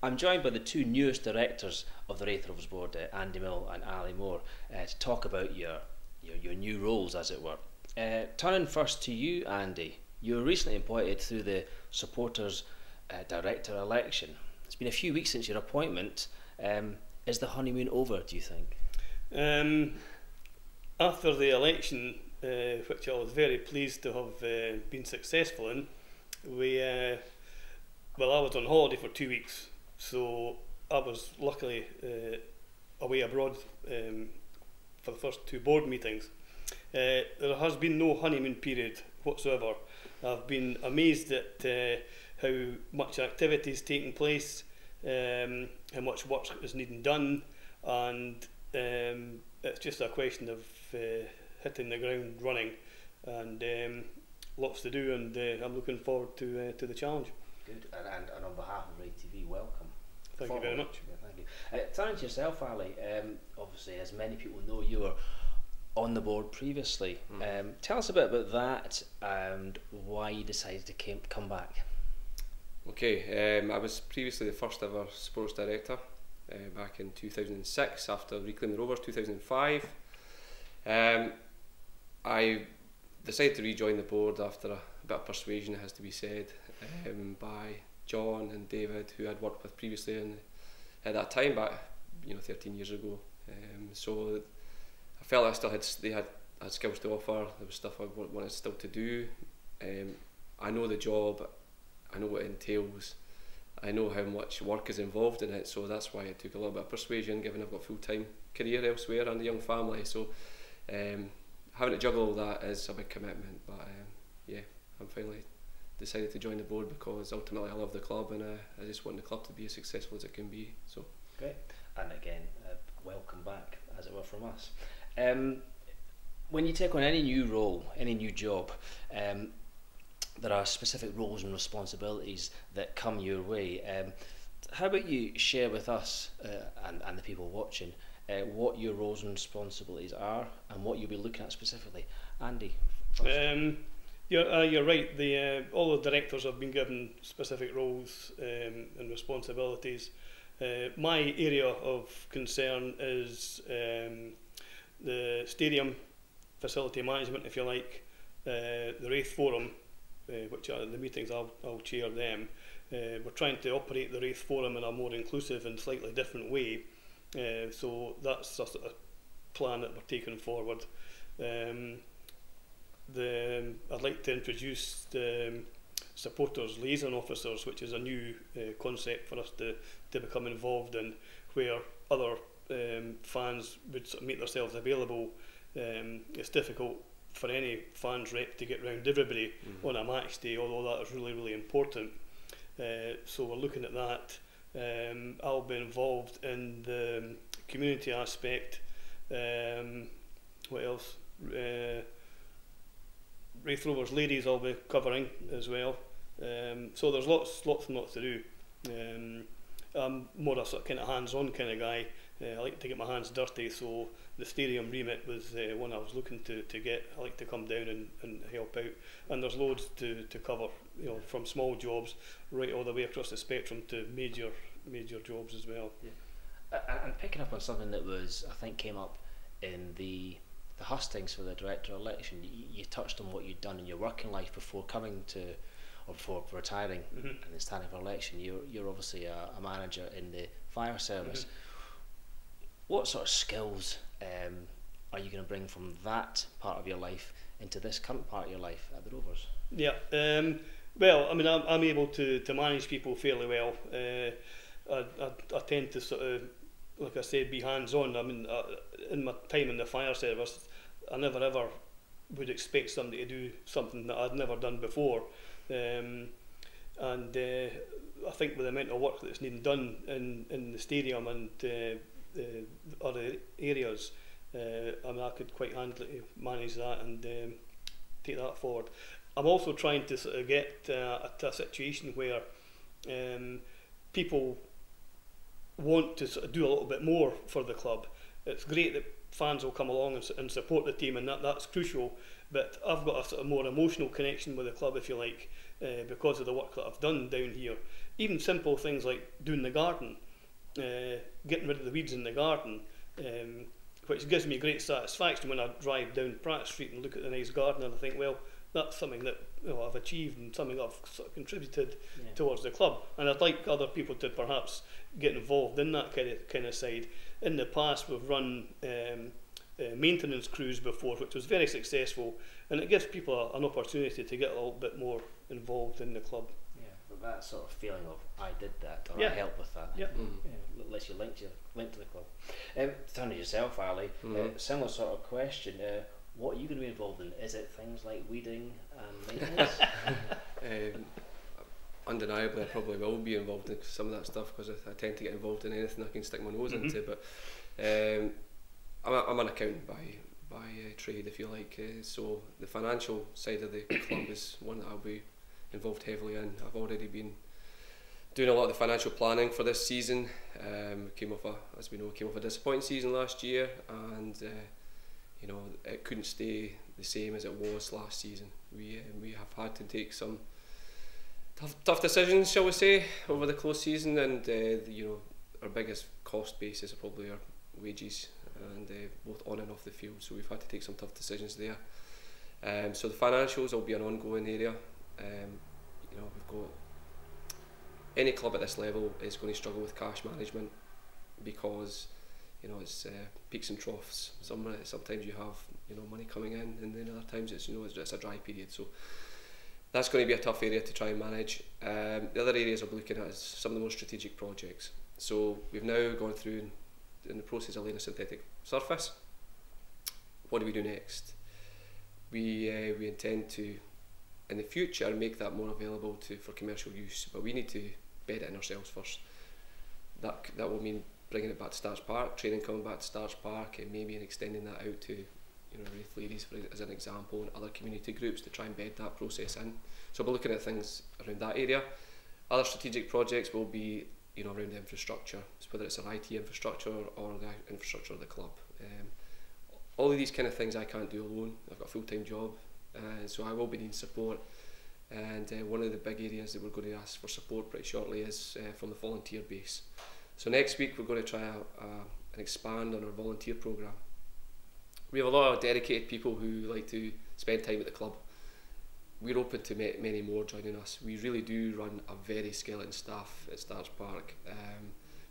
I'm joined by the two newest directors of the Raith Rovers board, Andy Mill and Ali Moore, to talk about your new roles, as it were. Turning first to you, Andy, you were recently appointed through the supporters director election. It's been a few weeks since your appointment. Is the honeymoon over, do you think? After the election, which I was very pleased to have been successful in, I was on holiday for 2 weeks, so I was luckily away abroad for the first two board meetings. There has been no honeymoon period whatsoever. I've been amazed at how much activity is taking place, how much work is needing done, and it's just a question of hitting the ground running, and lots to do, and I'm looking forward to the challenge. Good, and on behalf of RaithTV, welcome. Thank you very much. Yeah, thank you. Turning to yourself, Ali, obviously, as many people know, you were on the board previously. Tell us a bit about that and why you decided to come back. Okay, I was previously the first ever sports director back in 2006 after reclaiming the Rovers 2005. I decided to rejoin the board after a bit of persuasion, it has to be said, by John and David, who I'd worked with previously at that time, back 13 years ago. So I felt they had skills to offer. There was stuff I wanted still to do. I know the job, I know what it entails, I know how much work is involved in it, so that's why it took a little bit of persuasion, given I've got a full-time career elsewhere and a young family. So having to juggle all that is a big commitment, but yeah, I'm finally decided to join the board because ultimately I love the club, and I just want the club to be as successful as it can be. So great, and again, welcome back, as it were, from us. When you take on any new role, any new job, there are specific roles and responsibilities that come your way. How about you share with us and the people watching what your roles and responsibilities are and what you'll be looking at specifically? Andy, you're right. All the directors have been given specific roles and responsibilities. My area of concern is the stadium facility management, if you like, the Raith Forum, which are the meetings I'll chair them. We're trying to operate the Raith Forum in a more inclusive and slightly different way, so that's a sort of plan that we're taking forward. I'd like to introduce the supporters liaison officers, which is a new concept for us to become involved in, where other fans would sort of make themselves available. It's difficult for any fans rep to get round everybody on a match day, although that is really, really important. So we're looking at that. I'll be involved in the community aspect. What else? Raith Rovers ladies I'll be covering as well. So there's lots and lots to do. I'm more a sort of kind of hands-on kind of guy. I like to get my hands dirty, so the stadium remit was one I was looking to get. I like to come down and help out, and there's loads to cover, from small jobs right all the way across the spectrum to major jobs as well. Yeah. And picking up on something that I think came up in the hustings for the director election, you touched on what you'd done in your working life before coming to, or before retiring and then standing for election. You're obviously a manager in the fire service. What sort of skills are you going to bring from that part of your life into this current part of your life at the Rovers? Yeah, well, I mean, I'm able to manage people fairly well. I tend to sort of, like I said, be hands-on. I mean, in my time in the fire service, I never ever would expect somebody to do something that I'd never done before. And I think with the amount of work that's needing done in the stadium and other areas, I mean, I could quite handily manage that and take that forward. I'm also trying to sort of get to a situation where people want to sort of do a little bit more for the club. It's great that fans will come along and support the team, and that's crucial, but I've got a sort of more emotional connection with the club, if you like, because of the work that I've done down here. Even simple things like doing the garden, getting rid of the weeds in the garden, which gives me great satisfaction when I drive down Pratt Street and look at the nice garden, and I think, well, that's something that I've achieved and something I've sort of contributed towards the club. And I'd like other people to perhaps get involved in that kind of side. In the past, we've run maintenance crews before, which was very successful, and it gives people an opportunity to get a little bit more involved in the club. Yeah, but that sort of feeling of I did that or I helped with that. Yeah. Lets you link to the club. Turning to yourself, Ali, similar sort of question. What are you going to be involved in? Is it things like weeding and maintenance? Undeniably, I probably will be involved in some of that stuff because I tend to get involved in anything I can stick my nose into. But I'm an accountant by trade, if you like. So the financial side of the club is one that I'll be involved heavily in. I've already been doing a lot of the financial planning for this season. Came off a disappointing season last year, and it couldn't stay the same as it was last season. We have had to take some tough decisions, shall we say, over the close season, and our biggest cost basis are probably our wages, and both on and off the field. So we've had to take some tough decisions there. So the financials will be an ongoing area. We've got any club at this level is going to struggle with cash management because it's peaks and troughs. Sometimes you have money coming in, and then other times it's a dry period. So that's going to be a tough area to try and manage. The other areas we're looking at is some of the more strategic projects. So we've now gone through in the process of laying a synthetic surface. What do we do next? We intend to, in the future, make that more available for commercial use, but we need to bed it in ourselves first. That will mean bringing it back to Starch Park, training coming back to Starch Park, and maybe extending that out to Raith Ladies as an example, and other community groups to try and bed that process in. So we're looking at things around that area. Other strategic projects will be around infrastructure, whether it's our IT infrastructure or the infrastructure of the club. All of these kind of things I can't do alone. I've got a full-time job, so I will be needing support. And one of the big areas that we're going to ask for support pretty shortly is from the volunteer base. So next week we're going to try and expand on our volunteer programme. We have a lot of dedicated people who like to spend time at the club. We're open to many more joining us. We really do run a very skeleton staff at Starch Park,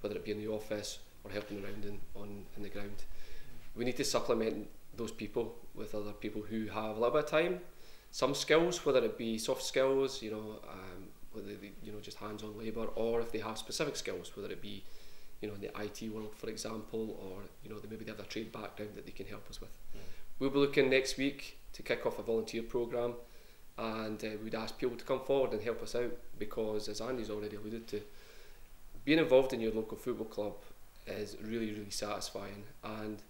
whether it be in the office or helping around in the ground. We need to supplement those people with other people who have a little bit of time, some skills, whether it be soft skills, whether they, just hands-on labour, or if they have specific skills, whether it be in the IT world, for example, or maybe they have a trade background that they can help us with. We'll be looking next week to kick off a volunteer programme, and we'd ask people to come forward and help us out, because as Andy's already alluded to, being involved in your local football club is really, really satisfying, and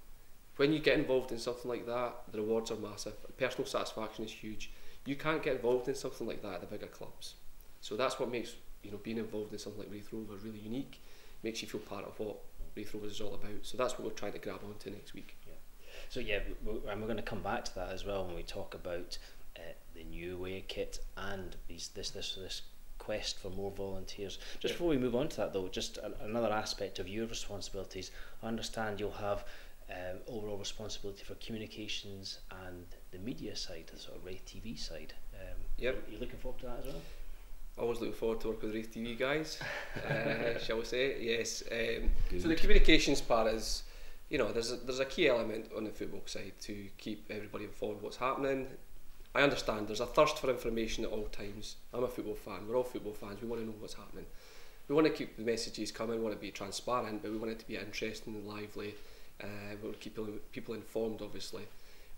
when you get involved in something like that, the rewards are massive. Personal satisfaction is huge. You can't get involved in something like that at the bigger clubs. So that's what makes being involved in something like Raith Rovers really unique. Makes you feel part of what Raith Rovers is all about. So that's what we're trying to grab onto next week. Yeah. So and we're going to come back to that as well when we talk about the new away kit and this quest for more volunteers. Just before we move on to that though, just another aspect of your responsibilities. I understand you'll have overall responsibility for communications and the media side, the sort of RaithTV side. Yep. You're looking forward to that as well? Always looking forward to work with RaithTV guys, shall we say? Yes. So the communications part is, there's a key element on the football side to keep everybody informed what's happening. I understand there's a thirst for information at all times. I'm a football fan. We're all football fans. We want to know what's happening. We want to keep the messages coming. We want to be transparent, but we want it to be interesting and lively. We want to keep people informed. Obviously,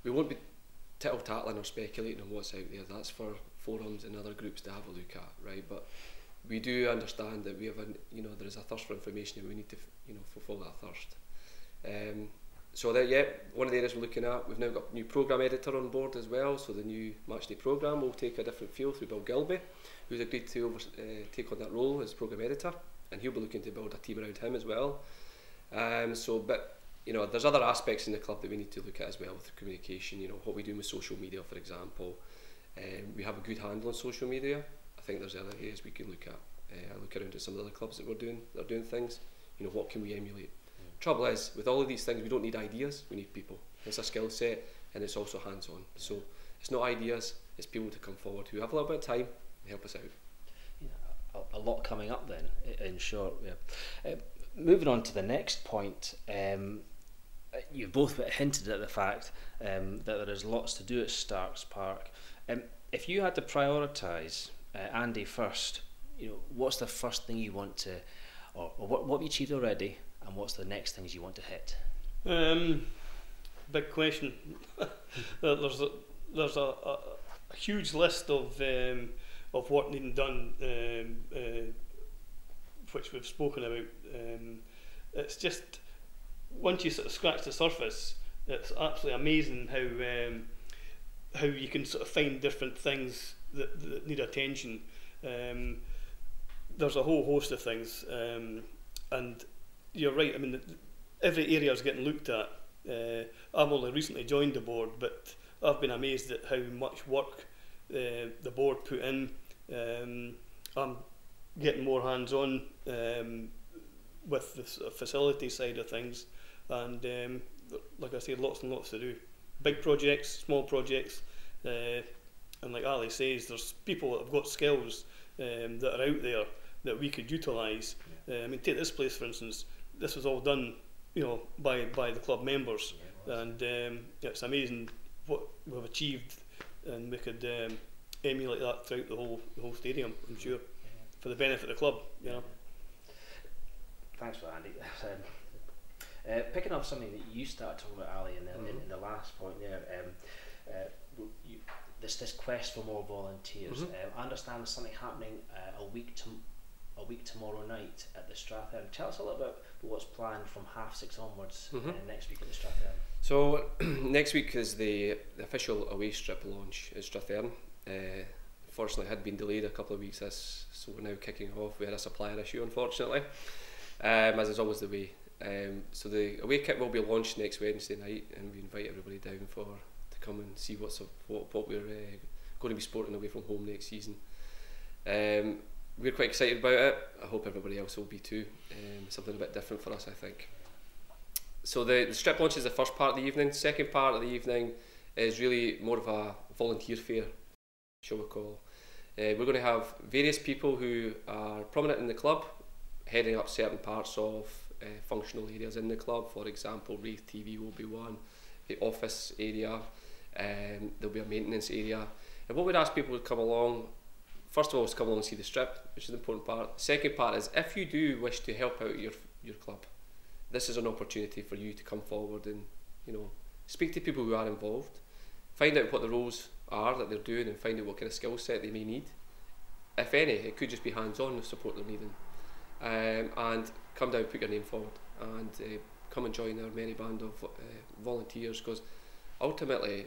we won't be tittle-tattling or speculating on what's out there. That's for forums and other groups to have a look at, right? But we do understand that we have there is a thirst for information, and we need to fulfil that thirst. So one of the areas we're looking at, we've now got a new programme editor on board as well. So the new matchday programme will take a different feel through Bill Gilby, who's agreed to take on that role as programme editor, and he'll be looking to build a team around him as well. But you know, there's other aspects in the club that we need to look at as well with communication. You know, what we do with social media, for example. We have a good handle on social media. I think there's other areas we can look at. I look around at some of the other clubs that are doing things. You know, what can we emulate? Trouble is, with all of these things, we don't need ideas. We need people. It's a skill set, and it's also hands-on. So it's not ideas. It's people to come forward who have a little bit of time and help us out. Yeah, a lot coming up then, in short. Yeah. Moving on to the next point, you've both hinted at the fact that there is lots to do at Starks Park. If you had to prioritise, Andy first, you know, what's the first thing you want to, or what have you achieved already, and what's the next things you want to hit? Big question. There's a huge list of what needing done, which we've spoken about. It's just, once you sort of scratch the surface, it's absolutely amazing how you can sort of find different things that need attention. There's a whole host of things, and you're right. I mean, every area is getting looked at. I've only recently joined the board, but I've been amazed at how much work the board put in. I'm getting more hands-on with the sort of facility side of things, and like I said, lots and lots to do. Big projects, small projects, and like Ali says, there's people that have got skills that are out there that we could utilise. I mean, take this place for instance. This was all done, you know, by the club members, and it's amazing what we've achieved, and we could emulate that throughout the whole stadium, I'm sure, for the benefit of the club. You know. Thanks for that, Andy. Picking up something that you started talking about, Ali, in the last point there, this quest for more volunteers. I understand there's something happening a week tomorrow night at the Strathern. Tell us a little bit about what's planned from 6:30 onwards next week at the Strathern. So next week is the official away strip launch at Strathern. Unfortunately, it had been delayed a couple of weeks, so we're now kicking off. We had a supplier issue, unfortunately, as is always the way. So the away kit will be launched next Wednesday night, and we invite everybody down to come and see what we're going to be sporting away from home next season. We're quite excited about it. I hope everybody else will be too. Something a bit different for us, I think. So the strip launch is the first part of the evening. Second part of the evening is really more of a volunteer fair, shall we call. We're going to have various people who are prominent in the club heading up certain parts of functional areas in the club. For example, RaithTV will be one, the office area, there'll be a maintenance area. And what we'd ask people to come along, first of all, is to come along and see the strip, which is the important part. The second part is, if you do wish to help out your club, this is an opportunity for you to come forward and, you know, speak to people who are involved, find out what the roles are that they're doing, and find out what kind of skill set they may need. If any, it could just be hands-on with support they're needing. And come down, put your name forward, and come and join our merry band of volunteers, because ultimately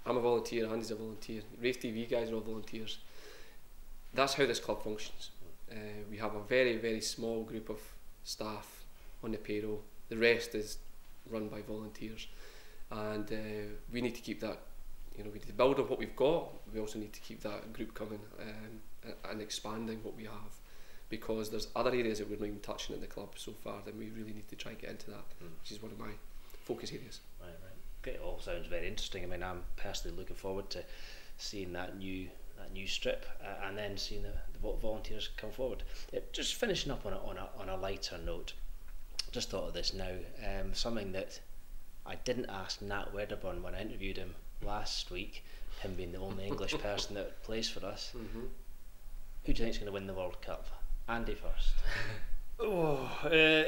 I'm a volunteer, Andy's a volunteer, RaithTV guys are all volunteers. That's how this club functions. We have a very, very small group of staff on the payroll. The rest is run by volunteers, and we need to keep that. You know, we need to build on what we've got. We also need to keep that group coming and expanding what we have, because there's other areas that we're not even touching in the club so far, then we really need to try and get into that, which is one of my focus areas. Right. Okay, it all sounds very interesting. I mean, I'm personally looking forward to seeing that new strip and then seeing the volunteers come forward. Just finishing up on a lighter note, just thought of this now, something that I didn't ask Nat Wedderburn when I interviewed him last week, him being the only English person that plays for us. Who do you think is going to win the World Cup? Andy first.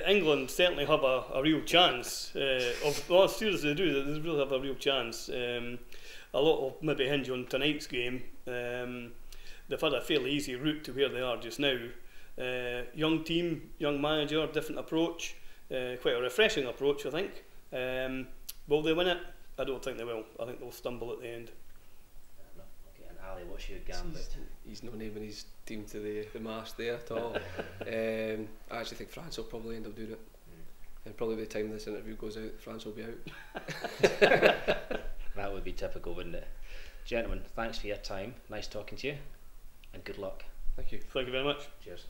England certainly have a real chance. As seriously they do, they really have a real chance. A lot will maybe hinge on tonight's game. They've had a fairly easy route to where they are just now. Young team, young manager, different approach, quite a refreshing approach, I think. Will they win it? I don't think they will. I think they'll stumble at the end. Okay, and Ali, what's your gambit? He's not naming his team to the mast there at all. I actually think France will probably end up doing And probably by the time this interview goes out, France will be out. That would be typical, wouldn't it? Gentlemen, thanks for your time. Nice talking to you, and good luck. Thank you. Thank you very much. Cheers.